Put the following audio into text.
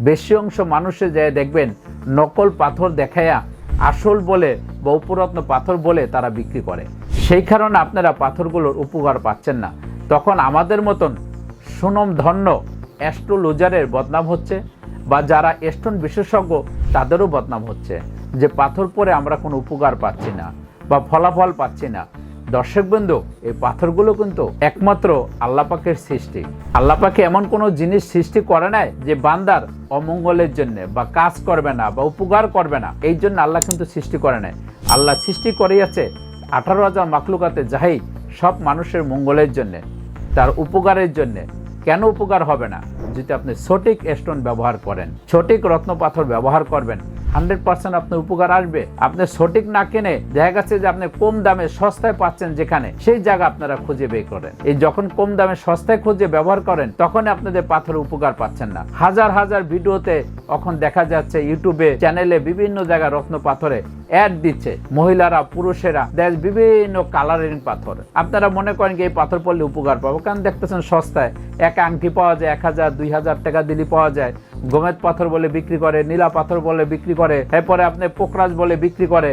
বেশি অংশ মানুষে যায় দেখবেন নকল পাথর দেখায়া আসল বলে বা উপরত্ন পাথর বলে তারা বিক্রি করে। সেই কারণে আপনারা পাথরগুলোর উপকার পাচ্ছেন না। তখন আমাদের মতন সুনামধন্য অ্যাস্ট্রোলজারের বদনাম হচ্ছে, বা যারা স্টোন বিশেষজ্ঞ তাদেরও বদনাম হচ্ছে যে পাথর পরে আমরা কোনো উপকার পাচ্ছি না বা ফলাফল পাচ্ছি না। দর্শকবৃন্দ, এই পাথরগুলো কিন্তু একমাত্র আল্লাহ পাকের সৃষ্টি। আল্লাহ পাকে এমন কোনো জিনিস সৃষ্টি করে নাই যে বান্দার অমঙ্গলের জন্য বা কাজ করবে না বা উপকার করবে না, এই জন্য আল্লাহ কিন্তু সৃষ্টি করে নাই। আল্লাহ সৃষ্টি করিয়াছে 18,000 মাখলুকাতে যাই সব মানুষের মঙ্গলের জন্যে, তার উপকারের জন্যে। কেন উপকার হবে না? যদি আপনি সঠিক স্টোন ব্যবহার করেন, সঠিক রত্ন পাথর ব্যবহার করবেন, 100% আপনার উপকার আসবে। আপনি সঠিক না কিনে দেখা গেছে যে আপনি কম দামে সস্তায় পাচ্ছেন, যেখানে সেই জায়গা আপনারা খুঁজে বের করেন। এই যখন কম দামে সস্তায় খুঁজে ব্যবহার করেন তখন আপনাদের পাথরের উপকার পাচ্ছেন না। হাজার হাজার ভিডিওতে এখন দেখা যাচ্ছে ইউটিউবে চ্যানেলে বিভিন্ন জায়গায় রত্ন পাথরে অ্যাড দিচ্ছে, মহিলারা পুরুষেরা দেশ বিভিন্ন কালারিং পাথর। আপনারা মনে করেন কি এই পাথর পড়লে উপকার পাবো, কারণ দেখতেছেন সস্তায় এক আংটি পাওয়া যায় 1,000 2,000 টাকা দিলে পাওয়া যায়। গোমেদ পাথর বলে বিক্রি করে, নীলা পাথর বলে বিক্রি করে, এরপরে আপনি পোকরাজ বলে বিক্রি করে,